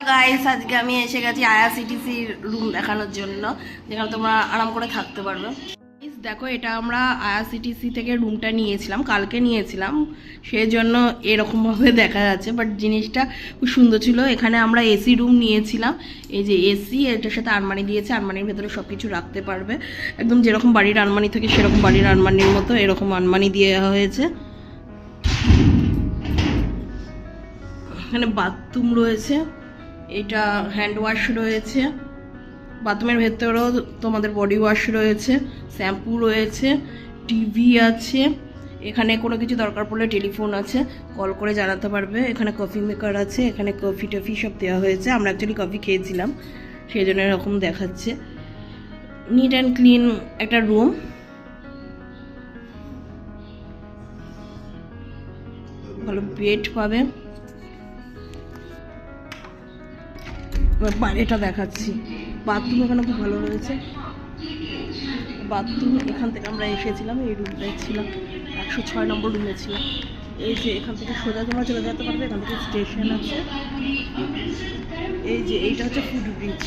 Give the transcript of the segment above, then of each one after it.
Guys আজকে আমি এসে গেছি আইআরসিটিসির রুম দেখানোর জন্য, যেখানে তোমরা আরাম করে থাকতে পারবে। দেখো, এটা আমরা আইআরসিটিসি থেকে রুমটা নিয়েছিলাম, কালকে নিয়েছিলাম, সেই জন্য এরকমভাবে দেখা যাচ্ছে, বাট জিনিসটা খুব সুন্দর ছিল। এখানে আমরা এসি রুম নিয়েছিলাম, এই যে এসি, এটার সাথে আলমারি দিয়েছে, আলমারির ভেতরে সব কিছু রাখতে পারবে, একদম যেরকম বাড়ির আলমারি থাকে সেরকম বাড়ির আলমারির মতো এরকম আলমারি দেওয়া হয়েছে। এখানে বাথরুম রয়েছে, এটা হ্যান্ড ওয়াশ রয়েছে, বাথরুমের ভেতরেও তোমাদের বডি ওয়াশ রয়েছে, শ্যাম্পু রয়েছে, টিভি আছে, এখানে কোনো কিছু দরকার পড়লে টেলিফোন আছে, কল করে জানাতে পারবে। এখানে কফি মেকার আছে, এখানে কফি টফি সব দেওয়া হয়েছে। আমরা অ্যাকচুয়ালি কফি খেয়েছিলাম, সেই জন্য এরকম দেখাচ্ছে। নিট অ্যান্ড ক্লিন একটা রুম। ভালো বেড পাবে। বাইরেটা দেখাচ্ছি, বাথরুম এখানে খুব ভালো রয়েছে। বাথরুম এখান থেকে আমরা এসেছিলাম, এই রুমটাই ছিলাম, 106 নম্বর রুমে ছিলাম। এই যে এখান থেকে সোজা তোমরা চলে যেতে পারবে, এখান থেকে স্টেশন আছে। এই যে এইটা হচ্ছে ফুড ব্রিজ,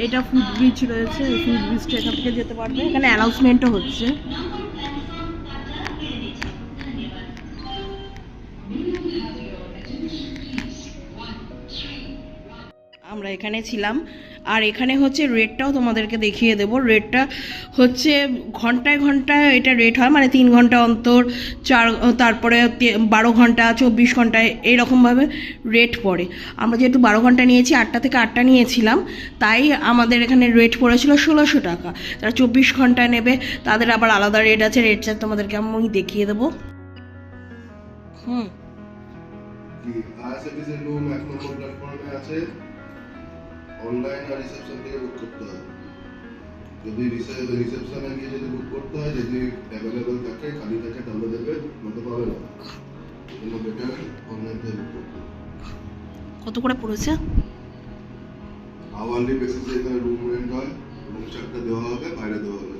এইটা ফুড ব্রিজ রয়েছে, এই ফুড ব্রিজটা এখান থেকে যেতে পারবে। এখানে অ্যানাউন্সমেন্টও হচ্ছে। আমরা এখানে ছিলাম, আর এখানে হচ্ছে রেটটাও তোমাদেরকে দেখিয়ে দেবো। রেটটা হচ্ছে ঘন্টায় ঘন্টায় এটা রেট হয়, মানে 3 ঘন্টা অন্তর, তারপরে 12 ঘন্টা, 24 ঘন্টায় এইরকমভাবে রেট পড়ে। আমরা যেহেতু 12 ঘন্টা নিয়েছি, 8টা থেকে 8টা নিয়েছিলাম, তাই আমাদের এখানে রেট পড়েছিল 1600 টাকা। যারা 24 ঘন্টায় নেবে তাদের আবার আলাদা রেট আছে, রেটটা তোমাদেরকে আমি দেখিয়ে দেবো। আইআরসিটিসি রুম 1 নম্বর প্ল্যাটফর্মে আছে। অনলাইন আর রিসেপশন থেকে বুক করতে হয়। যদি রিসেপশনে গিয়ে যদি বুক করতে হয়, যদি অ্যাভেলেবল থাকে, খালি থাকে, তাহলে দেবে, নয়তো পাবে না। এজন্য বেটার অনলাইন থেকে বুক করতে। কত করে পড়েছে? আওয়ারলি বেসিসে এখানে রুম রেন্ট হয়, রুম চার্টটা দেওয়া হবে, বাইরে দেওয়া হবে।